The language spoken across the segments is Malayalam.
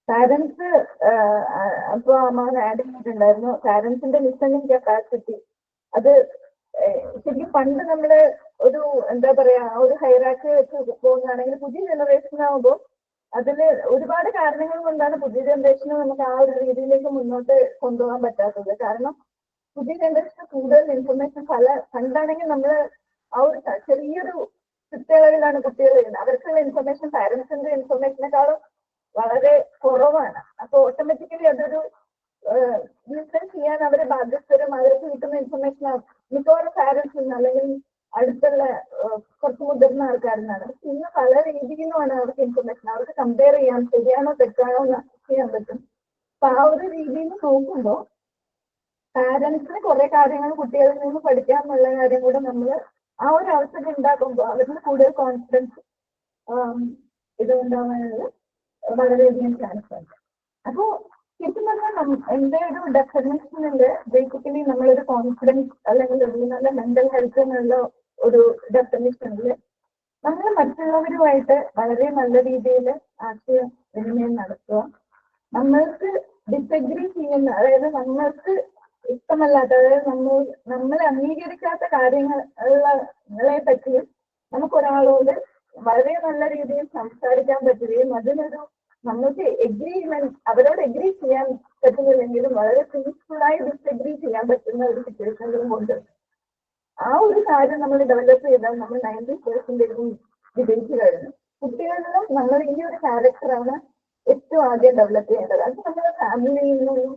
പാരന്റ്സ് അപ്പൊ അമ്മാവൻ ആഡ് ചെയ്തിട്ടുണ്ടായിരുന്നു പാരന്റ്സിന്റെ ലിസണിങ് കപ്പാസിറ്റി. അത് ശരിക്കും പണ്ട് നമ്മള് ഒരു എന്താ പറയാ ഒരു ഹൈറാർക്കി വെച്ച് പോകുകയാണെങ്കിൽ പുതിയ ജനറേഷൻ ആകുമ്പോൾ അതില് ഒരുപാട് കാരണങ്ങൾ കൊണ്ടാണ് പുതിയ ജനറേഷന് നമുക്ക് ആ ഒരു രീതിയിലേക്ക് മുന്നോട്ട് കൊണ്ടുപോകാൻ പറ്റാത്തത്. കാരണം പുതിയ ജനറേഷന് കൂടുതൽ ഇൻഫർമേഷൻ പണ്ടാണെങ്കിൽ നമ്മള് ആ ഒരു ചെറിയൊരു ചുറ്റളവിലാണ് കുട്ടികൾ ചെയ്യുന്നത്. അവർക്കുള്ള ഇൻഫർമേഷൻ പാരന്റ്സിന്റെ ഇൻഫർമേഷനെക്കാളും വളരെ കുറവാണ്. അപ്പൊ ഓട്ടോമാറ്റിക്കലി അതൊരു ലിസൺ ചെയ്യാൻ അവരെ ബാധ്യസ്ഥരും അവർക്ക് കിട്ടുന്ന ഇൻഫർമേഷൻ മിക്കവാറും പാരന്റ്സിൽ നിന്ന് അല്ലെങ്കിൽ അടുത്തുള്ള കുറച്ച് മുതിർന്ന ആൾക്കാരിൽ നിന്നാണ്. ഇന്ന് പല രീതിയിലുമാണ് അവർക്ക് ഇൻഫർമേഷൻ, അവർക്ക് കമ്പയർ ചെയ്യാൻ ശരിയാണോ തെറ്റാണോ എന്ന് ചെയ്യാൻ പറ്റും. അപ്പൊ ആ ഒരു രീതിയിൽ നോക്കുമ്പോൾ പാരന്റ്സിന് കുറെ കാര്യങ്ങൾ കുട്ടികളിൽ നിന്ന് പഠിക്കാന്നുള്ള കാര്യം കൂടെ നമ്മൾ ആ ഒരു അവസരം ഉണ്ടാക്കുമ്പോൾ അവരിന് കൂടുതൽ കോൺഫിഡൻസ് ഇതുണ്ടാവാനുള്ള വളരെയധികം ചാൻസ് ഉണ്ട്. അപ്പോ ശരിക്കും പറഞ്ഞാൽ എന്റെ ഒരു ഡെഫിനേഷനില് ബേസിക്കലി നമ്മളൊരു കോൺഫിഡൻസ് അല്ലെങ്കിൽ നല്ല മെന്റൽ ഹെൽത്ത് എന്നുള്ള ഒരു ഡെഫിനേഷനിൽ നമ്മൾ മറ്റുള്ളവരുമായിട്ട് വളരെ നല്ല രീതിയിൽ ആശയവിനിമയം നടത്തുക. നമ്മൾക്ക് ഡിസഗ്രി ചെയ്യുന്ന, അതായത് നമ്മൾക്ക് ഇഷ്ടമല്ലാത്ത, അതായത് നമ്മൾ അംഗീകരിക്കാത്ത കാര്യങ്ങളെ പറ്റി നമുക്കൊരാളോട് വളരെ നല്ല രീതിയിൽ സംസാരിക്കാൻ പറ്റുകയും അതിനൊരു നമുക്ക് അവരോട് എഗ്രി ചെയ്യാൻ പറ്റുന്നില്ലെങ്കിലും വളരെ പീസ്ഫുള്ളായി ഡിസഗ്രി ചെയ്യാൻ പറ്റുന്ന ഒരു സിറ്റുവേഷനിലും കൊണ്ട് ആ ഒരു കാര്യം നമ്മൾ ഡെവലപ്പ് ചെയ്താൽ നമ്മൾ 90% വിജയിച്ചു കഴിഞ്ഞു. കുട്ടികളിലും നമ്മൾ ഈ ഒരു ക്യാരക്ടറാണ് ഏറ്റവും ആദ്യം ഡെവലപ്പ് ചെയ്യേണ്ടത്. അത് നമ്മുടെ ഫാമിലിയിൽ നിന്നും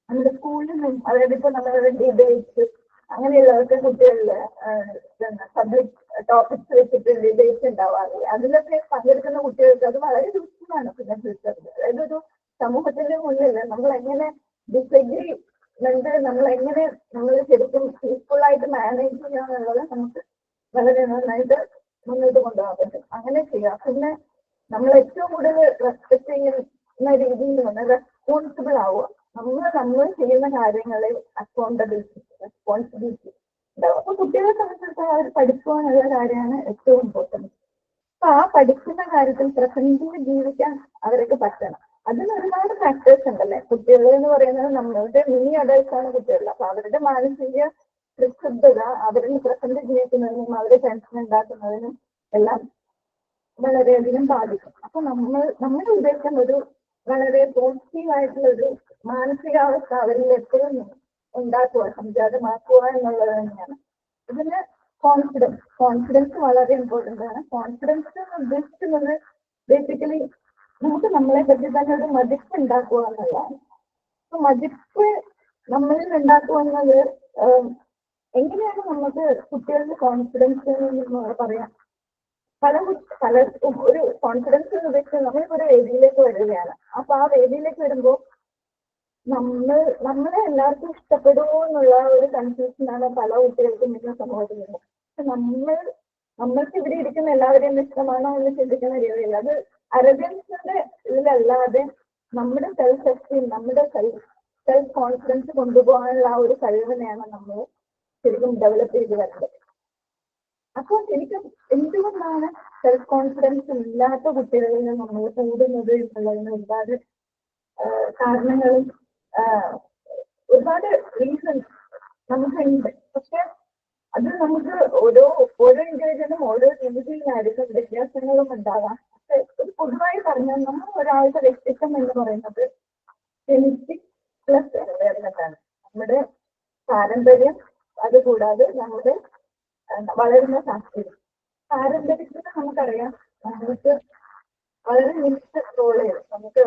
നമ്മുടെ സ്കൂളിൽ നിന്നും, അതായത് ഇപ്പൊ നമ്മളുടെ ഡിബേറ്റ്സ് അങ്ങനെയുള്ളവർക്ക് കുട്ടികളില് പബ്ലിക് ടോപ്പിക്സ് വെച്ചിട്ട് ഡിബേറ്റ്സ് ഉണ്ടാവാറില്ല. അതിലൊക്കെ പങ്കെടുക്കുന്ന കുട്ടികൾക്ക് അത് വളരെ യൂസ്ഫുള്ളാണ് പിന്നെ ഫ്യൂച്ചറിൽ. അതായത് ഒരു സമൂഹത്തിന്റെ മുന്നിൽ നമ്മൾ എങ്ങനെ ഡിസഗ്രിമെന്റ് നമ്മൾ ശരിക്കും പീസ്ഫുൾ ആയിട്ട് മാനേജ് ചെയ്യാന്നുള്ളത് നമുക്ക് വളരെ നന്നായിട്ട് മുന്നോട്ട് കൊണ്ടുപോകാൻ പറ്റും. അങ്ങനെ ചെയ്യാം. പിന്നെ നമ്മൾ ഏറ്റവും കൂടുതൽ റെസ്പെക്ട് ചെയ്യുന്ന രീതിയിൽ നിന്ന് റെസ്പോൺസിബിൾ ആവുക. നമ്മൾ ചെയ്യുന്ന കാര്യങ്ങളിൽ റെസ്പോൺസിബിലിറ്റി ഉണ്ടാവും. അപ്പൊ കുട്ടികളെ സംബന്ധിച്ചിടത്തോളം അവർ പഠിക്കുക എന്നുള്ള കാര്യമാണ് ഏറ്റവും ഇമ്പോർട്ടൻറ്റ്. അപ്പൊ ആ പഠിക്കുന്ന കാര്യത്തിൽ പ്രസന്റിൽ ജീവിക്കാൻ അവർക്ക് പറ്റണം. അതിന് ഒരുപാട് ഫാക്ടേഴ്സ് ഉണ്ടല്ലേ. കുട്ടികൾ എന്ന് പറയുന്നത് നമ്മളുടെ മിനി അഡൽട്സാണ് കുട്ടികൾ. അപ്പൊ അവരുടെ മാനസിക പ്രക്ഷുബ്ധത അവരിൽ പ്രസന്റ് ജീവിക്കുന്നതിനും അവരെ ടെൻഷൻ ഉണ്ടാക്കുന്നതിനും എല്ലാം വളരെയധികം ബാധിക്കും. അപ്പൊ നമ്മുടെ ഉദ്ദേശം ഒരു വളരെ പോസിറ്റീവ് ആയിട്ടുള്ള ഒരു മാനസികാവസ്ഥ അവരിൽ എപ്പോഴും ഉണ്ടാക്കുക, സംജാതമാക്കുക എന്നുള്ളത് തന്നെയാണ്. ഇതിന് കോൺഫിഡൻസ് വളരെ ഇമ്പോർട്ടൻ്റ് ആണ്. കോൺഫിഡൻസ് ഉദ്ദേശിക്കുന്നത് ബേസിക്കലി നമുക്ക് നമ്മളെ പറ്റി തന്നെ ഒരു മതിപ്പ് ഉണ്ടാക്കുക എന്നുള്ളതാണ്. അപ്പൊ മതിപ്പ് നമ്മളിൽ ഉണ്ടാക്കുക എന്നത് എങ്ങനെയാണ് നമുക്ക് കുട്ടികളുടെ കോൺഫിഡൻസ് എന്ന് പറയാം. പലർക്കും ഒരു കോൺഫിഡൻസ് ഉദ്ദേശിച്ച് നമ്മളിപ്പോ വേദിയിലേക്ക് വരികയാണ്. അപ്പൊ ആ വേദിയിലേക്ക് വരുമ്പോൾ നമ്മളെ എല്ലാവർക്കും ഇഷ്ടപ്പെടുമോ എന്നുള്ള ഒരു കൺഫ്യൂഷനാണ് പല കുട്ടികൾക്കും ഇന്ന സമൂഹത്തിലുള്ളത്. പക്ഷെ നമ്മൾക്ക് ഇവിടെ ഇരിക്കുന്ന എല്ലാവരെയും ഇഷ്ടമാണോ എന്ന് ചിന്തിക്കുന്ന രീതിയിൽ അത് അരഗൻസിന്റെ ഇതിലല്ലാതെ നമ്മുടെ സെൽഫ് എസ്റ്റീം, നമ്മുടെ സെൽഫ് കോൺഫിഡൻസ് കൊണ്ടുപോകാനുള്ള ആ ഒരു കഴിവിനെയാണ് നമ്മൾ ശരിക്കും ഡെവലപ്പ് ചെയ്ത് വരുന്നത്. അപ്പോൾ ശരിക്കും എന്തുകൊണ്ടാണ് സെൽഫ് കോൺഫിഡൻസ് ഇല്ലാത്ത കുട്ടികളിൽ നമ്മൾ കൂടുന്നത് എന്നുള്ളതിന് ഒരുപാട് കാരണങ്ങളും ഒരുപാട് റീസൺസ് നമുക്കുണ്ട്. പക്ഷെ അത് നമുക്ക് ഓരോ ഇൻഡിവിജ്വലും ഓരോ രീതിയിലായിരിക്കും വ്യത്യാസങ്ങളും ഉണ്ടാകാം. പക്ഷെ ഒരു പൊതുവായി പറഞ്ഞാൽ നമ്മൾ ഒരാളുടെ വ്യക്തിത്വം എന്ന് പറയുന്നത് ജെനറ്റിക് പ്ലസ് എൻവയറമെന്റ് ആണ്. നമ്മുടെ പാരമ്പര്യം, അതുകൂടാതെ നമ്മുടെ വളരുന്ന സാഹചര്യം. പാരമ്പര്യത്തിൽ നമുക്കറിയാം നമുക്ക് വളരെ നിമിഷ റോൾ ചെയ്യും. നമുക്ക്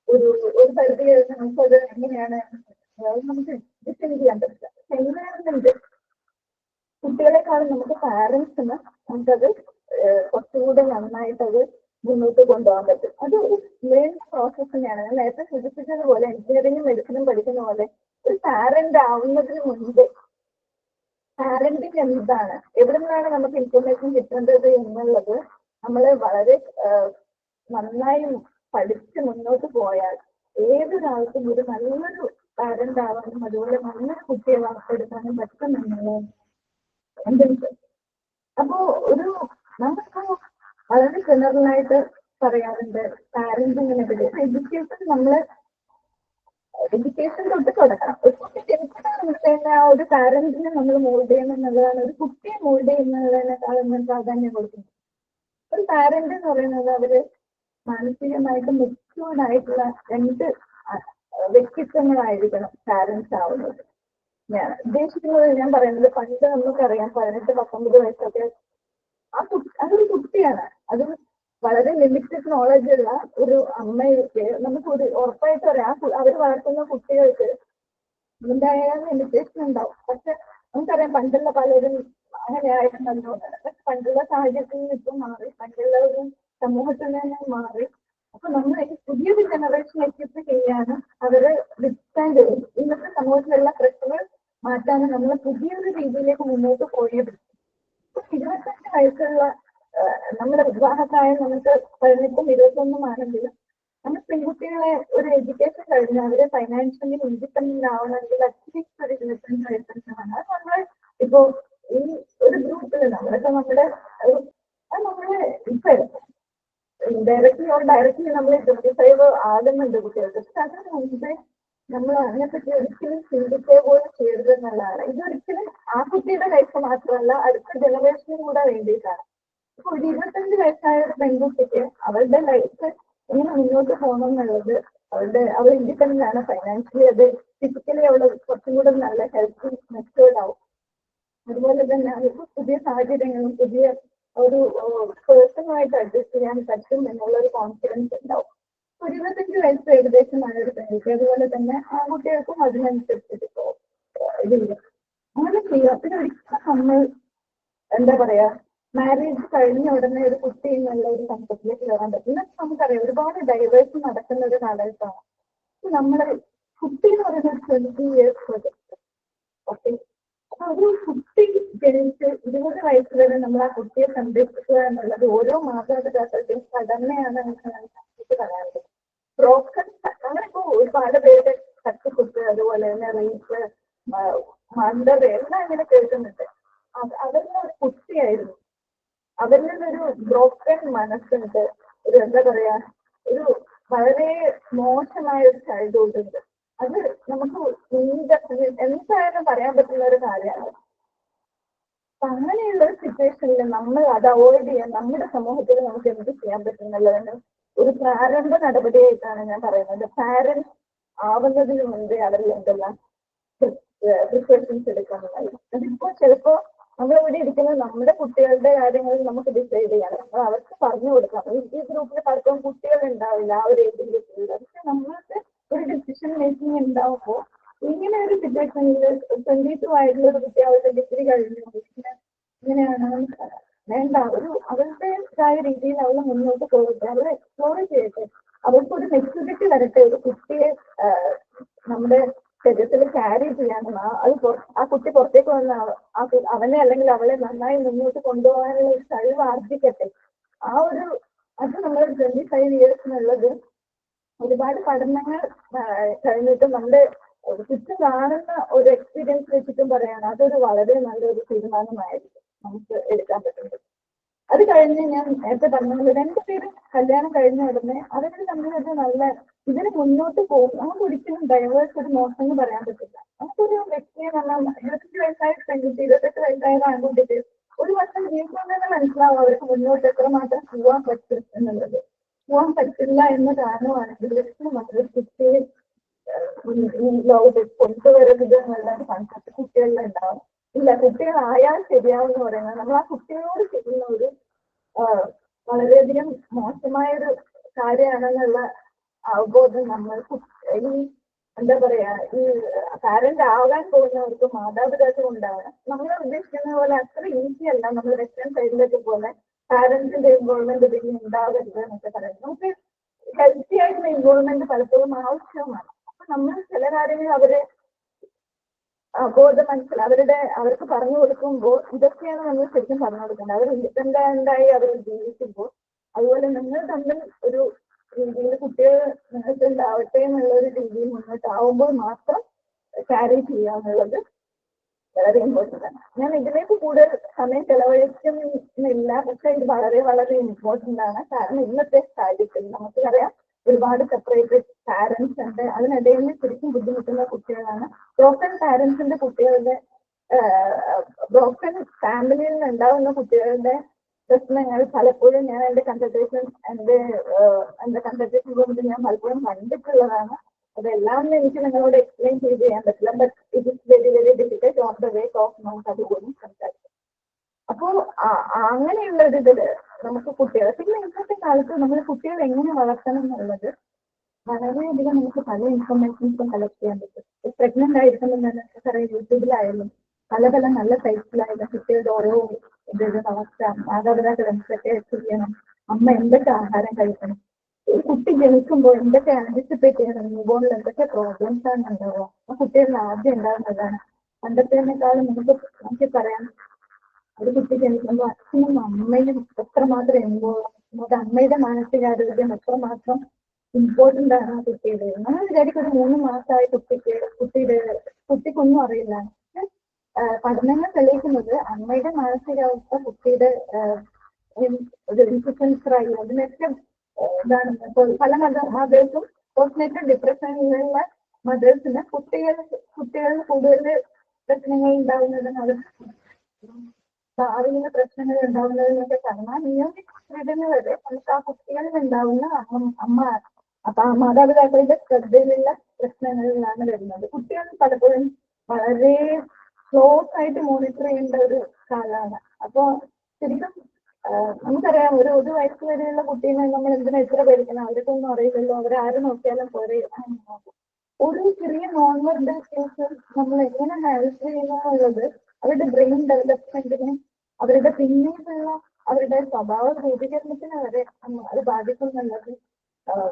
ഒരു പരിധി കഴിഞ്ഞ് നമുക്കത് എങ്ങനെയാണ് നമുക്ക് ഡിഫൈൻ ചെയ്യാൻ പറ്റില്ല. എൻവയറമെന്റ് കുട്ടികളെക്കാളും നമുക്ക് പാരന്റ്സിന് നമുക്കത് കുറച്ചുകൂടെ നന്നായിട്ടത് മുന്നോട്ട് കൊണ്ടുപോകാൻ പറ്റും. അത് ഒരു ലേണിംഗ് പ്രോസസ് തന്നെയാണ്. ഞാൻ നേരത്തെ സൂചിപ്പിച്ചതുപോലെ എഞ്ചിനീയറിംഗും മെഡിസിനും പഠിക്കുന്ന പോലെ ഒരു പാരന്റ് ആവുന്നതിന് മുൻപ് പാരന്റിങ് എന്താണ്, എവിടെ നിന്നാണ് നമുക്ക് ഇൻഫർമേഷൻ കിട്ടേണ്ടത് എന്നുള്ളത് നമ്മൾ വളരെ നന്നായി പഠിച്ച് മുന്നോട്ട് പോയാൽ ഏതൊരാൾക്കും ഒരു നല്ലൊരു പാരന്റ് ആവാനും അതുപോലെ നല്ലൊരു കുട്ടിയെ വളർത്തെടുക്കാനും പറ്റുമെന്നുള്ളത് എന്റെ വിശ്വാസം. അപ്പോ നമുക്കിപ്പോ വളരെ ജനറലായിട്ട് പറയാറുണ്ട് പാരന്റിങ്ങിനെ പറ്റി. എഡ്യൂക്കേഷൻ നമ്മള് എഡ്യൂക്കേഷൻ തൊട്ട് തുടങ്ങണം. ഒരു കുട്ടി ജനിച്ചത് ആ ഒരു പാരന്റിനെ നമ്മൾ മോൾഡ് ചെയ്യണം എന്നുള്ളതാണ്. ഒരു കുട്ടിയെ മോൾഡ് ചെയ്യുന്നതിനേക്കാളും ഞാൻ പ്രാധാന്യം കൊടുക്കുന്നത്. ഒരു പാരന്റ് എന്ന് പറയുന്നത് അവര് മാനസികമായിട്ട് മെച്യൂർഡ് ആയിട്ടുള്ള രണ്ട് വ്യക്തിത്വങ്ങളായിരിക്കണം പാരന്റ്സ് ആവുന്നത്. ഞാൻ ഉദ്ദേശിക്കുന്നത്, ഞാൻ പറയുന്നത് പണ്ട് നമുക്കറിയാം 18-19 വയസ്സൊക്കെ അതൊരു കുട്ടിയാണ്. അത് വളരെ ലിമിറ്റഡ് നോളജ് ഉള്ള ഒരു അമ്മയ്ക്ക് നമുക്ക് ഒരു ഉറപ്പായിട്ട് പറയാം അവർ വളർത്തുന്ന കുട്ടികൾക്ക് എന്തായാലും ലിമിറ്റേഷൻ ഉണ്ടാവും. പക്ഷെ നമുക്കറിയാം പണ്ടുള്ള പലരും അങ്ങനെയായിരുന്നല്ലോ. പണ്ടുള്ള സാഹചര്യത്തിൽ നിന്നും മാറി, പണ്ടുള്ള ഒരു സമൂഹത്തിൽ നിന്നും മാറി. അപ്പൊ നമ്മൾ ഈ പുതിയൊരു ജനറേഷൻ എക്സിസ്റ്റ് ചെയ്യാനും അവര് വിസ്റ്റാൻഡ് ചെയ്യും. ഇന്നത്തെ സമൂഹത്തിലുള്ള പ്രശ്നങ്ങൾ മാറ്റാനും നമ്മൾ പുതിയൊരു രീതിയിലേക്ക് മുന്നോട്ട് പോയേ പറ്റും. 25 വയസ്സുള്ള നമ്മുടെ വിവാഹപ്രായം നമുക്ക് 18-21 ആണെങ്കിലും നമ്മൾ പെൺകുട്ടികളെ ഒരു എഡ്യൂക്കേഷൻ കഴിഞ്ഞ് അവരെ ഫൈനാൻഷ്യലി ഇൻഡിപെൻഡന്റ് ആവണമെങ്കിൽ അറ്റ്ലീസ്റ്റ് ഒരു 25 വയസ്സൊക്കെ വേണം. അത് നമ്മൾ ഇപ്പോ ഈ ഒരു ഗ്രൂപ്പിൽ നമ്മളൊക്കെ നമ്മള് ഇപ്പൊ ഡയറക്ട്ലി നമ്മൾ 25 ആകുന്നുണ്ട് കുട്ടികൾക്ക്. പക്ഷെ അതിന് മുമ്പേ നമ്മൾ അതിനെപ്പറ്റി ഒരിക്കലും ചിന്തിക്കുക പോലും ചെയ്യരുത് എന്നുള്ളതാണ്. ഇതൊരിക്കലും ആ കുട്ടിയുടെ ലൈഫ് മാത്രമല്ല, അടുത്ത ജനറേഷനും കൂടെ വേണ്ടിയിട്ടാണ്. ഇപ്പൊ ഒരു 25 വയസ്സായ ഒരു പെൺകുട്ടിക്ക് അവളുടെ ലൈഫ് എങ്ങനെ മുന്നോട്ട് പോകണം എന്നുള്ളത് അവൾ ഇൻഡിപെൻഡന്റ് ആണ് ഫൈനാൻഷ്യലി. അത് ഫിസിക്കലി അവള് കുറച്ചും കൂടെ നല്ല ഹെൽത്തി മെച്ചേർഡ് ആവും. അതുപോലെ തന്നെ അവർക്ക് പുതിയ സാഹചര്യങ്ങളും പുതിയ ഒരു പേഴ്സണുമായിട്ട് അഡ്ജസ്റ്റ് ചെയ്യാൻ പറ്റും എന്നുള്ളൊരു കോൺഫിഡൻസ് ഉണ്ടാവും. 25 വയസ്സ് ഏകദേശം നല്ലൊരു പെൺകുട്ടി. അതുപോലെ തന്നെ ആൺകുട്ടികൾക്കും അതിനനുസരിച്ചിട്ട് ഇതില്ല. അങ്ങനെ ചെയ്യാത്തിനൊരിക്കലും നമ്മൾ എന്താ പറയാ മാരേജ് കഴിഞ്ഞ ഉടനെ ഒരു കുട്ടി എന്നുള്ള ഒരു കൺസെപ്റ്റിലേക്ക് കയറാൻ പറ്റും. ഇന്നത്തെ നമുക്കറിയാം ഒരുപാട് ഡൈവേഴ്സ് നടക്കുന്ന ഒരു കാലഘട്ടമാണ്. നമ്മള് കുട്ടി എന്ന് പറയുന്നത് 20 years പ്രൊജക്ട്. ഓക്കെ, ഒരു കുട്ടി ജനിച്ച് 20 വയസ്സ് വരെ നമ്മൾ ആ കുട്ടിയെ സംരക്ഷിക്കുക എന്നുള്ളത് ഓരോ മാതാപിതാക്കളുടെയും കടമയാണ് എന്ന് പറയാറുണ്ട്. ബ്രോക്കൺ നമ്മളിപ്പോ ഒരുപാട് പേരുടെ തട്ടിക്കുത്ത്, അതുപോലെ തന്നെ റേപ്പ്, മർഡർ എല്ലാം ഇങ്ങനെ കേൾക്കുന്നുണ്ട്. അവരുടെ ഒരു കുട്ടിയായിരുന്നു, അവരിൽ നിന്നൊരു ബ്രോക്കൺ മനസ്സുണ്ട്, ഒരു എന്താ പറയാ ഒരു വളരെ മോശമായ ഒരു ചൈൽഡ്ഹുഡ് ഉണ്ട്. അത് നമുക്ക് എന്തായാലും പറയാൻ പറ്റുന്ന ഒരു കാര്യമാണ്. അപ്പൊ അങ്ങനെയുള്ള ഒരു സിറ്റുവേഷനിൽ നമ്മൾ അത് അവോയ്ഡ് ചെയ്യാൻ നമ്മുടെ സമൂഹത്തിൽ നമുക്ക് എന്ത് ചെയ്യാൻ പറ്റുന്നുള്ളതിന് ഒരു പ്രാരംഭ നടപടിയായിട്ടാണ് ഞാൻ പറയുന്നത്. പാരന്റ്സ് ആവുന്നതിന് മുമ്പേ അവരിൽ എന്തെല്ലാം പ്രിപ്പറേഷൻസ് എടുക്കാനുള്ളത്. അതിപ്പോ ചിലപ്പോ നമ്മളിവിടെ ഇരിക്കുന്നത് നമ്മുടെ കുട്ടികളുടെ കാര്യങ്ങളിൽ നമുക്ക് ഡിസൈഡ് ചെയ്യാം. നമ്മൾ അവർക്ക് പറഞ്ഞു കൊടുക്കാം. ഈ ഗ്രൂപ്പിൽ പലർക്കും കുട്ടികൾ ഉണ്ടാവില്ല ആ ഒരു ഏജിൽ കുട്ടികൾ. പക്ഷെ നമ്മൾക്ക് ഒരു ഡിസിഷൻ മേക്കിംഗ് ഉണ്ടാവുമ്പോൾ ഇങ്ങനെ ഒരു സിറ്റുവേഷനിൽ 22 ആയിട്ടുള്ള ഒരു കുട്ടി അവരുടെ ഡിഗ്രി കഴിഞ്ഞു ഇങ്ങനെയാണ് വേണ്ട. അവരുടേതായ രീതിയിൽ അവൾ മുന്നോട്ട് പോകട്ടെ, അവൾ എക്സ്പ്ലോർ ചെയ്യട്ടെ, അവർക്കൊരു മെച്യൂരിറ്റി വരട്ടെ. ഒരു കുട്ടിയെ നമ്മുടെ ശരീരത്തിൽ ക്യാരി ചെയ്യാനും ആ കുട്ടി പുറത്തേക്ക് വന്ന അവനെ അല്ലെങ്കിൽ അവളെ നന്നായി മുന്നോട്ട് കൊണ്ടുപോകാനുള്ള ഒരു കഴിവ് ആർജിക്കട്ടെ. അത് നമ്മൾ 25 years എന്നുള്ളത് ഒരുപാട് പഠനങ്ങൾ കഴിഞ്ഞിട്ട് നമ്മുടെ ചുറ്റും കാണുന്ന ഒരു എക്സ്പീരിയൻസ് വെച്ചിട്ടും പറയാണ് അതൊരു വളരെ നല്ലൊരു തീരുമാനമായിരിക്കും നമുക്ക് എടുക്കാൻ പറ്റുന്നത്. അത് കഴിഞ്ഞ് ഞാൻ നേരത്തെ പറഞ്ഞത് 2 പേരും കല്യാണം കഴിഞ്ഞ ഉടനെ അവരുടെ തമ്മിലൊരു നല്ല ഇതിന് മുന്നോട്ട് പോകും. നമുക്ക് ഒരിക്കലും ഡൈവേഴ്സ് ഒരു മോശം എന്ന് പറയാൻ പറ്റില്ല. നമുക്കൊരു വ്യക്തിയെ പറഞ്ഞാൽ 25 വയസ്സായ പെൺകുട്ടി 28 വയസ്സായ ആൺകുട്ടിക്ക് ഒരു വർഷം ജീവിക്കുന്നതെന്ന് മനസ്സിലാവും അവർക്ക് മുന്നോട്ട് എത്രമാത്രം പോകാൻ പറ്റും എന്നുള്ളത്. പോകാൻ പറ്റില്ല എന്ന് കാരണമാണെങ്കിൽ നമ്മളൊരു കുട്ടിയെ ലോകത്ത് കൊണ്ടുവരരുത് എന്നുള്ള കൺസെപ്റ്റ് കുട്ടികളിൽ ഉണ്ടാവും. ഇല്ല, കുട്ടികളായാൽ ശരിയാവും എന്ന് പറയുന്നത് നമ്മൾ ആ കുട്ടികളോട് ചെയ്യുന്ന ഒരു വളരെയധികം മോശമായൊരു കാര്യമാണെന്നുള്ള അവബോധം നമ്മൾ ഈ എന്താ പറയാ ഈ പാരന്റ് ആകാൻ പോകുന്നവർക്ക് മാതാപിതാക്കൾ ഉണ്ടാവണം. നമ്മൾ ഉദ്ദേശിക്കുന്ന പോലെ അത്ര ഈസി അല്ല. നമ്മൾ വെസ്റ്റേൺ സൈഡിലേക്ക് പോലെ പാരന്റിന്റെ ഇൻവോൾവ്മെന്റ് ഇതിൽ ഉണ്ടാകരുത് എന്നൊക്കെ പറയുന്നത്. നമുക്ക് ഹെൽത്തി ആയിട്ടുള്ള ഇൻവോൾവ്മെന്റ് പലപ്പോഴും ആവശ്യമാണ്. അപ്പൊ നമ്മൾ ചില കാര്യങ്ങൾ അവരെ ബോധം അവർക്ക് പറഞ്ഞു കൊടുക്കുമ്പോൾ ഇതൊക്കെയാണ് നമ്മൾ ശരിക്കും പറഞ്ഞു കൊടുക്കേണ്ടത്. അവർ ഇൻഡിപെൻഡന്റായി അവർ ജീവിക്കുമ്പോൾ അതുപോലെ നിങ്ങൾ തമ്മിൽ ഒരു രീതിയിൽ കുട്ടികൾ നിങ്ങൾക്ക് ഉണ്ടാവട്ടെ എന്നുള്ള ഒരു രീതിയിൽ മുന്നോട്ടാവുമ്പോൾ മാത്രം ക്യാരി ചെയ്യാന്നുള്ളത് വളരെ ഇമ്പോർട്ടൻ്റ് ആണ്. ഞാൻ ഇതിലേക്ക് കൂടുതൽ സമയം ചെലവഴിക്കുന്നില്ല, പക്ഷെ ഇത് വളരെ വളരെ ഇമ്പോർട്ടൻ്റ് ആണ്. കാരണം ഇന്നത്തെ സാഹചര്യത്തിൽ നമുക്കറിയാം ഒരുപാട് സെപ്പറേറ്റഡ് പാരന്റ്സ് ഉണ്ട്. അതിനിടയിൽ ശരിക്കും ബുദ്ധിമുട്ടുന്ന കുട്ടികളാണ്. ബ്രോക്കൺ പാരന്റ്സിന്റെ കുട്ടികളുടെ ബ്രോക്കൺ ഫാമിലിയിൽ നിന്ന് ഉണ്ടാവുന്ന കുട്ടികളുടെ പ്രശ്നങ്ങൾ പലപ്പോഴും ഞാൻ എൻ്റെ കൺസൾട്ടേഷൻ കൊണ്ട് ഞാൻ പലപ്പോഴും കണ്ടിട്ടുള്ളതാണ്. അതെല്ലാം എനിക്ക് നിങ്ങളോട് എക്സ്പ്ലെയിൻ ചെയ്ത് ചെയ്യാൻ പറ്റില്ല. But it is very very difficult on the way of നമുക്ക് അതുപോലും സംസാരിക്കും. അപ്പോൾ അങ്ങനെയുള്ള ഒരു ഇതിൽ നമുക്ക് കുട്ടികൾ, പിന്നെ ഇന്നത്തെ കാലത്ത് നമ്മൾ കുട്ടികളെ എങ്ങനെ വളർത്തണം എന്നുള്ളത് വളരെയധികം നമുക്ക് പല ഇൻഫർമേഷൻസും കളക്ട് ചെയ്യാൻ പറ്റും. പ്രഗ്നന്റ് ആയിരിക്കുമ്പോൾ തന്നെ നമുക്കറിയാം യൂട്യൂബിലായാലും പല പല നല്ല സൈറ്റ്സിലായാലും കുട്ടികളുടെ ഓരോ വളർച്ച, മാതാപിതാക്കൾ എന്തൊക്കെ ചെയ്യണം, അമ്മ എന്തൊക്കെ ആഹാരം കഴിക്കണം, ഒരു കുട്ടി ജനിക്കുമ്പോൾ എന്തൊക്കെ ആന്റിസിപ്പേറ്റ് ചെയ്യണം, ന്യൂബോണിൽ എന്തൊക്കെ പ്രോബ്ലംസ് ആണ് ഉണ്ടാവുക, ആ കുട്ടികളിൽ ആദ്യം ഉണ്ടാകുന്നതാണ്. പണ്ടത്തേക്കാളും നമുക്ക് പറയാം ഒരു കുട്ടി ജനിക്കുമ്പോൾ അച്ഛനും അമ്മയും എത്രമാത്രം ഇമ്പോർട്ടൻ്റ്, അമ്മയുടെ മാനസികാരോഗ്യം എത്രമാത്രം ഇമ്പോർട്ടൻ്റ് ആണ് ആ കുട്ടിയുടെ. നമ്മൾ വിചാരിക്കും ഒരു 3 മാസമായ കുട്ടിക്കൊന്നും അറിയില്ല. പഠനങ്ങൾ തെളിയിക്കുന്നത് അമ്മയുടെ മാനസികാവസ്ഥ കുട്ടിയുടെ ഒരു ഇൻഫ്ലുവൻസറായി അതിനൊക്കെ ഇതാണ്. പല മദേഴ്സും പോസ്റ്റ്നേറ്റൽ ഡിപ്രഷനിലുള്ള മദേഴ്സിന് കുട്ടികളിൽ കൂടുതൽ പ്രശ്നങ്ങൾ ഉണ്ടാവുന്നതിനാണ്, ഭാവിയിലെ പ്രശ്നങ്ങൾ ഉണ്ടാവുന്നതിനൊക്കെ കാരണം നിയമ വരെ നമുക്ക് ആ കുട്ടികളിൽ ഉണ്ടാവുന്ന മാതാപിതാക്കളുടെ ശ്രദ്ധയിലുള്ള പ്രശ്നങ്ങളിലാണ് വരുന്നത്. കുട്ടികൾ പലപ്പോഴും വളരെ ക്ലോസ് ആയിട്ട് മോണിറ്റർ ചെയ്യേണ്ട ഒരു കാലമാണ്. അപ്പോൾ ശരിക്കും നമുക്കറിയാം ഒരു വയസ്സ് വരെയുള്ള കുട്ടീനെ നമ്മൾ എന്തിനാ ഇത്ര പേടിക്കണം, അവർക്കൊന്നും അറിയില്ലല്ലോ, അവരാരും നോക്കിയാലും പോരെ. ഒരു ചെറിയ നോർമൽ കേസ് നമ്മൾ എങ്ങനെ ഹാൻഡിൽ ചെയ്യുന്നുള്ളത് അവരുടെ ബ്രെയിൻ ഡെവലപ്മെന്റിന്, അവരുടെ പിന്നീടുള്ള അവരുടെ സ്വഭാവ രൂപീകരണത്തിന് വരെ അത് ബാധിക്കുന്നുള്ളത്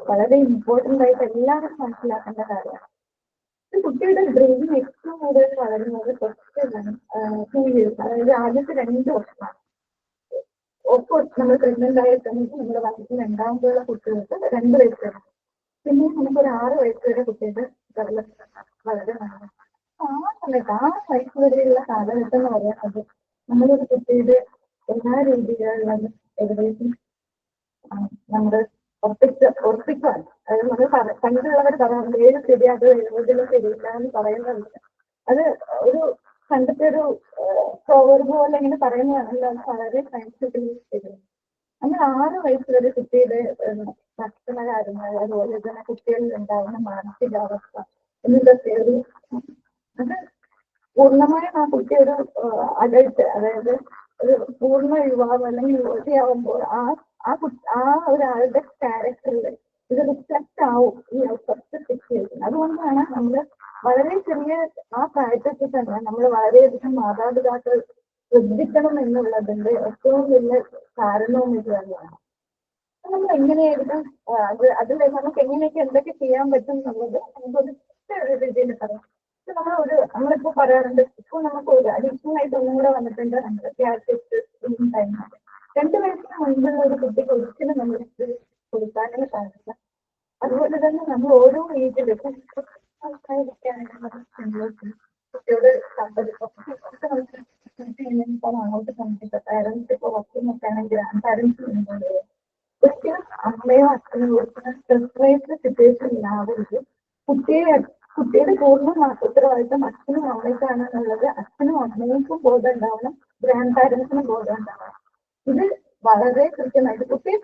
വളരെ ഇമ്പോർട്ടൻ്റ് ആയിട്ട് എല്ലാവരും മനസ്സിലാക്കേണ്ട കാര്യമാണ്. കുട്ടിയുടെ ബ്രെയിൻ ഏറ്റവും കൂടുതൽ വളരുന്നത് ഫസ്റ്റ് 2 years, അതായത് ആദ്യത്തെ 2 വർഷമാണ്. ഓഫ്കോഴ്സ് നമ്മൾ പ്രഗ്നന്റ് ആയ സമയത്ത് നമ്മുടെ വയസ്സിൽ രണ്ടാമതുള്ള കുട്ടികൾക്ക് 2 വയസ്സ് വരെ, പിന്നെ നമുക്കൊരു 6 വയസ്സ് വരെ കുട്ടിയുടെ ഡെവലപ്മെന്റ് വളരെ നല്ലതാണ്. ആ സമയത്ത് 6 വയസ്സ് വരെയുള്ള കാലഘട്ടം എന്ന് പറയുന്നത് നമ്മളൊരു കുട്ടിയുടെ എല്ലാ രീതിയിലുള്ളത് ഏകദേശം നമ്മൾ ഉറപ്പിക്കാൻ, അതായത് നമ്മൾ പണ്ടുള്ളവർ പറയാറുണ്ട് 7 ശരിയാത് 70 ശരിയില്ല എന്ന് പറയുന്നുണ്ട്. അത് ഒരു പണ്ടത്തെ ഒരു പ്രോവർബ് പോലെ ഇങ്ങനെ പറയുന്നതാണല്ലോ, അത് വളരെ സയൻസിഫിക്കലി ശരിയാണ്. നമ്മൾ 6 വയസ്സ് വരെ കുട്ടിയുടെ ഭക്ഷണ കാര്യങ്ങൾ, അതുപോലെ തന്നെ കുട്ടികളിൽ ഉണ്ടാകുന്ന മാനസികാവസ്ഥ എന്നതൊക്കെ അത് പൂർണ്ണമായും ആ കുട്ടി ഒരു അഡൽട്ട്, അതായത് ഒരു പൂർണ്ണ യുവാവ് അല്ലെങ്കിൽ യുവതിയാവുമ്പോൾ ആ ഒരാളുടെ ക്യാരക്ടറിൽ ഇത് റിഫ്ലക്ട് ആവും ഈ ഫസ്റ്റ് 6 years. അതുകൊണ്ടാണ് നമ്മൾ വളരെ ചെറിയ ആ പ്രായത്തിൽ തന്നെ നമ്മൾ വളരെയധികം മാതാപിതാക്കൾ ശ്രദ്ധിക്കണം എന്നുള്ളതിന്റെ ഏറ്റവും വലിയ കാരണവും ഇത് തന്നെയാണ്. നമ്മൾ എങ്ങനെയായിരിക്കും അതിൽ നമുക്ക് എങ്ങനെയൊക്കെ എന്തൊക്കെ ചെയ്യാൻ പറ്റും എന്നുള്ളത് നമുക്കൊരു രീതിയിൽ പറയാം. നമ്മളിപ്പോ പറയാറുണ്ട്, ഇപ്പോൾ നമുക്ക് ഒരു അഡീഷണൽ ആയിട്ട് ഒന്നും കൂടെ വന്നിട്ടുണ്ട്, നമ്മുടെ സ്ക്രീൻ ടൈം. 2 വയസ്സിന് മുൻപുള്ള ഒരു കുട്ടിക്ക് ഒരിക്കലും നമ്മൾ കൊടുക്കാനേ സാധിക്കില്ല. അതുപോലെ തന്നെ നമ്മൾ ഓരോ ഏജിലും കുട്ടിയോട് അങ്ങോട്ട് കണ്ടിട്ട് പാരന്റ്സ് ഇപ്പോൾ വസ്തുനൊക്കെയാണെങ്കിൽ ഗ്രാൻഡ് പാരന്റ്സ് ഒരിക്കലും അമ്മയോ അച്ഛനോ കൊടുക്കുന്ന സ്ട്രെസ് സിറ്റുവേഷൻ ഇല്ലാവരുത്. കുട്ടിയുടെ പൂർണ്ണ ഉത്തരവാദിത്തം അച്ഛനും അമ്മയ്ക്കാണ് എന്നുള്ളത് അച്ഛനും അമ്മയ്ക്കും ബോധം ഉണ്ടാവണം, ഗ്രാൻഡ് പാരന്റ്സിനും ബോധം ഉണ്ടാവണം. ഇത് വളരെ കൃത്യമായിട്ട് കുട്ടിയെ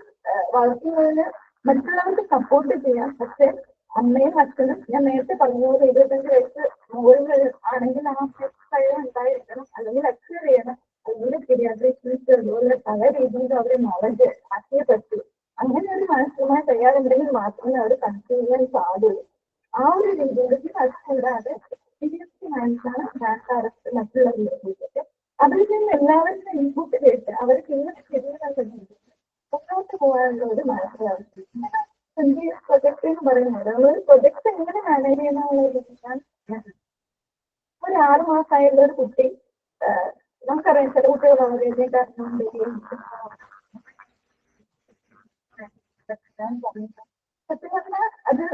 വളർത്തുന്നതിന് മറ്റുള്ളവർക്ക് സപ്പോർട്ട് ചെയ്യാം, പക്ഷെ അമ്മയും അച്ഛനും ഞാൻ നേരത്തെ പറഞ്ഞതുപോലെ 25 വയസ്സ് മുകളിൽ ആണെങ്കിൽ ആ കഴിവ് ഉണ്ടായിരിക്കണം, അല്ലെങ്കിൽ ലെക്ചർ ചെയ്യണം, അല്ലെങ്കിൽ പീഡിയാട്രിഷ്യൻസ് അതുപോലെ പല രീതിയിലും അവരെ നോളജ് ആക്കിയേ പറ്റൂ. അങ്ങനെ ഒരു മനസ്സിലാൻ തയ്യാറുണ്ടെങ്കിൽ മാത്രമേ അവർ കൺസീവ് ചെയ്യാൻ പാടുള്ളൂ. ആ ഒരു രീതിയിലേക്ക് അത് കൂടാതെ തീർച്ചയായിട്ടാണ് ഗ്രാൻഡ് മറ്റുള്ള രീതിയിലേക്ക് അതിൽ നിന്ന് എല്ലാവരും ഇൻപുട്ട് കേട്ട് അവർക്ക് ഇങ്ങനെ ശരിയാക്കാൻ മുന്നോട്ട് പോകാനുള്ള ഒരു മനസ്സിലാവശ്യം. പ്രൊജക്ട് എന്ന് പറയുന്നത് നമ്മളൊരു പ്രൊജക്ട് എങ്ങനെ മാനേജ് ചെയ്യുന്നത് ഒരു 6 മാസമായുള്ള ഒരു കുട്ടി, നമുക്കറിയാം ചില കുട്ടികൾ വളരെയധികം കാരണം സത്യം പറഞ്ഞാൽ അത്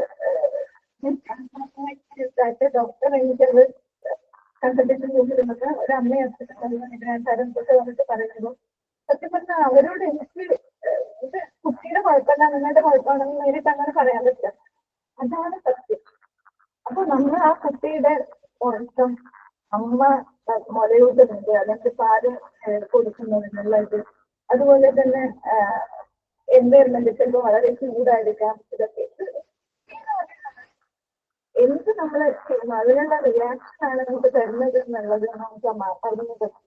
ഡോക്ടർ എനിക്കത് കൺസൾട്ടേഷൻ റൂമിലിരുന്നത് ഒരു അമ്മയും അച്ഛനും ഗ്രാൻഡ് തൊട്ട് വന്നിട്ട് പറയുമ്പോൾ സത്യം പറഞ്ഞാൽ അവരോട് എനിക്ക് ഇത് കുട്ടിയുടെ കുഴപ്പമല്ല നിങ്ങളുടെ കുഴപ്പമാണെന്ന് നേരിട്ട് അങ്ങനെ പറയാൻ പറ്റില്ല. അതാണ് സത്യം. അപ്പൊ നമ്മൾ ആ കുട്ടിയുടെ ഉറക്കം അമ്മ മുലയൂട്ടുന്നുണ്ട് അല്ലെങ്കിൽ പാല് കൊടുക്കുന്നതിനുള്ള ഇത്, അതുപോലെ തന്നെ എൻവയറമെന്റ് ചിലപ്പോൾ വളരെ ചൂടായിരിക്കാം. ഇതൊക്കെ എന്ത് നമ്മൾ ചെയ്യുന്നു അതിനുള്ള റിയാക്ഷൻ ആണ് നമുക്ക് തരുന്നത് എന്നുള്ളത് നമുക്ക് അറിഞ്ഞു പറ്റും.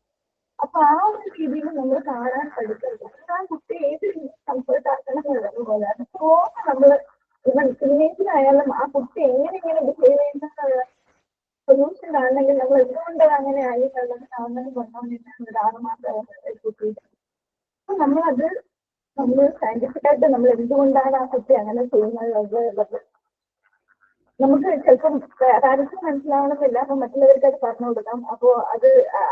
അപ്പൊ ആ ഒരു രീതിയിൽ നമ്മൾ കാണാൻ പഠിക്കരുത്. ആ കുട്ടി ഏത് രീതി കംഫർട്ട് ആക്കണം എന്നുള്ളത് പോലെ അതുപോലെ നമ്മൾ ഇവൻ ടീനേജിലായാലും ആ കുട്ടി എങ്ങനെ ബിഹേവ് ചെയ്യുന്നുള്ള സൊല്യൂഷൻ ആണെങ്കിൽ നമ്മൾ എന്തുകൊണ്ട് അങ്ങനെ ആയി എന്നുള്ളത് കാണുന്നത് കൊണ്ടുവന്നിട്ടാണ് ഒരു 6 മാസം കുട്ടിയുടെ. അപ്പൊ നമ്മൾ സയന്റിഫിക് ആയിട്ട് നമ്മൾ എന്തുകൊണ്ടാണ് ആ കുട്ടി അങ്ങനെ ചെയ്യുന്നത് നമുക്ക് ചിലപ്പം പാരന്റ്സിന് മനസ്സിലാവണമെന്നില്ല. അപ്പൊ മറ്റുള്ളവർക്ക് അത് പറഞ്ഞു കൊടുക്കാം. അപ്പോ അത്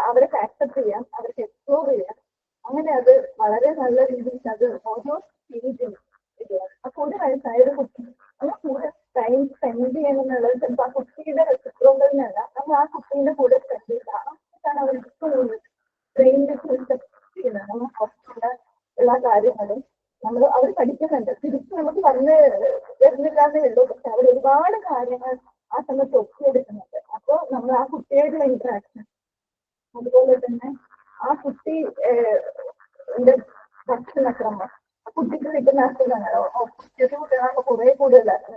അവർക്ക് ആക്സെപ്റ്റ് ചെയ്യാം, അവർക്ക് എക്സ്പ്ലോർ ചെയ്യാം. അങ്ങനെ അത് വളരെ നല്ല രീതിയിൽ അത് ഓരോ സ്റ്റേജിലും ചെയ്യാം. അപ്പൊ ഒരു വയസ്സായ ഒരു കുട്ടി നമ്മൾ കൂടെ ടൈം സ്പെൻഡ് ചെയ്യണം എന്നുള്ളത് ചിലപ്പോൾ ആ കുട്ടിയുടെ റെസിപ്രോക്കലിനല്ല, നമ്മൾ ആ കുട്ടീന്റെ കൂടെ സ്പെൻഡ് ചെയ്താണ് അവർക്ക് ബ്രെയിനിൽ ചെയ്യുന്നത്. നമ്മൾ കുറച്ചുള്ള എല്ലാ കാര്യങ്ങളും അവർ പഠിക്കുന്നുണ്ട്. തിരിച്ച് നമുക്ക് പറഞ്ഞു വരുന്നില്ലാന്നേ ഉള്ളൂ. പക്ഷെ അവർ ഒരുപാട് കാര്യങ്ങൾ ആ സമയത്ത് ഒപ്പിയെടുക്കുന്നുണ്ട്. അപ്പോൾ നമ്മൾ ആ കുട്ടിയായിട്ടുള്ള ഇന്ററാക്ഷൻ, അതുപോലെ തന്നെ ആ കുട്ടി ഭക്ഷണക്രമം, കുട്ടിക്ക് കിട്ടുന്ന അസുഖങ്ങളോ ചെറിയ കുട്ടികളാകുമ്പോൾ കുറെ കൂടുതലാണ്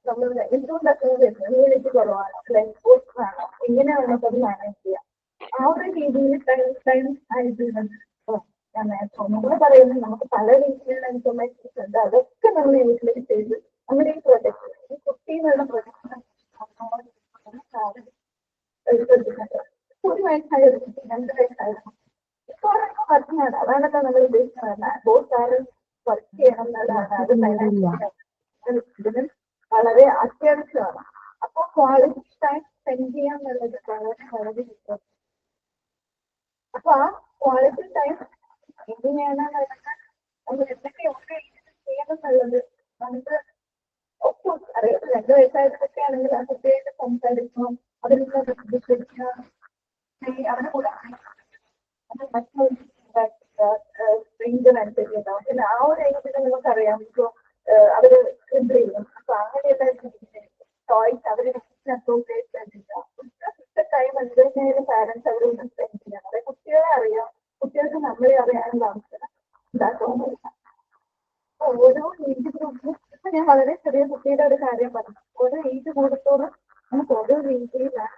നമ്മൾ എന്തുകൊണ്ട് അസുഖം വരുന്നത്, ഇമ്മ്യൂണിറ്റി കുറവാണോ അല്ലെങ്കിൽ പോസ്റ്റാണോ എങ്ങനെയാണ് നമുക്കത് മാനേജ് ചെയ്യാം. ആ ഒരു രീതിയിൽ ടൈം ആയിട്ട് നമ്മൾ പറയുന്നത് നമുക്ക് പല രീതിയിലുള്ള ഇൻഫർമേഷൻസ് ഉണ്ട്. അതൊക്കെ നമ്മൾ യൂട്ടിലൈസ് ചെയ്ത് നമ്മുടെ ഈ പ്രൊജക്ട് ഈ കുട്ടി എന്നുള്ള പ്രൊജക്ട് 1 വയസ്സായ ഒരു കുട്ടി 2 വയസ്സായിരുന്നു ഇപ്പോൾ വർക്കിനാണ്. അതാണല്ലോ നമ്മൾ ഉദ്ദേശിക്കുന്നത്. ബോത്ത് പാരന്റ്സ് വർക്ക് ചെയ്യണം എന്നുള്ളതാണ്. അത് ഇതിന് വളരെ അത്യാവശ്യമാണ്. അപ്പോൾ ക്വാളിറ്റി ടൈം സ്പെൻഡ് ചെയ്യാൻ എന്നുള്ളത് വളരെ വളരെ ഇമ്പോർട്ടൻ്റ്. അപ്പൊ ആ ക്വാളിറ്റി ടൈം എങ്ങനെയാണ് നമ്മൾ എന്തൊക്കെയൊക്കെ ചെയ്യണമെന്നുള്ളത് നമുക്ക് ഒഫ്കോഴ്സ് അറിയാം. 2 വയസ്സായതൊക്കെ ആണെങ്കിൽ ആ കുട്ടിയായിട്ട് സംസാരിക്കണം, അതിനുള്ള ശ്രദ്ധിക്കുക, അവരുടെ കൂടെ സ്ട്രെയിഞ്ചർ അനുസരിച്ചിട്ടുണ്ടാവും. പിന്നെ ആ ഒരു ഏജിൽ നമുക്കറിയാം ഇപ്പോൾ അവര് എന്ത് ചെയ്യും. അപ്പൊ അങ്ങനെയുള്ള ടോയ്സ് അവര് അപ്രോപ്രിയേറ്റ് ശ്രദ്ധിക്കുക. ടൈം എന്തായാലും പാരന്റ്സ് അവരോട് സ്പെൻഡ് ചെയ്യണം. അതായത് കുട്ടികളെ അറിയാം, കുട്ടികൾക്ക് നമ്മളെ അറിയാനുള്ള അവസരം ഉണ്ടാക്കുന്നില്ല. ഓരോ ഏജ് ഗ്രൂപ്പിലും ഇപ്പൊ ഞാൻ വളരെ ചെറിയ കുട്ടിയുടെ ഒരു കാര്യം പറഞ്ഞു. ഓരോ ഏജ് കൂടുത്തോളം നമുക്ക് ഓരോ രീതിയിലാണ്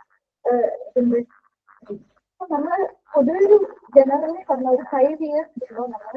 അപ്പൊ നമ്മൾ പൊതുവെ ഒരു ജനറലി പറഞ്ഞ ഒരു 5 years നമ്മൾ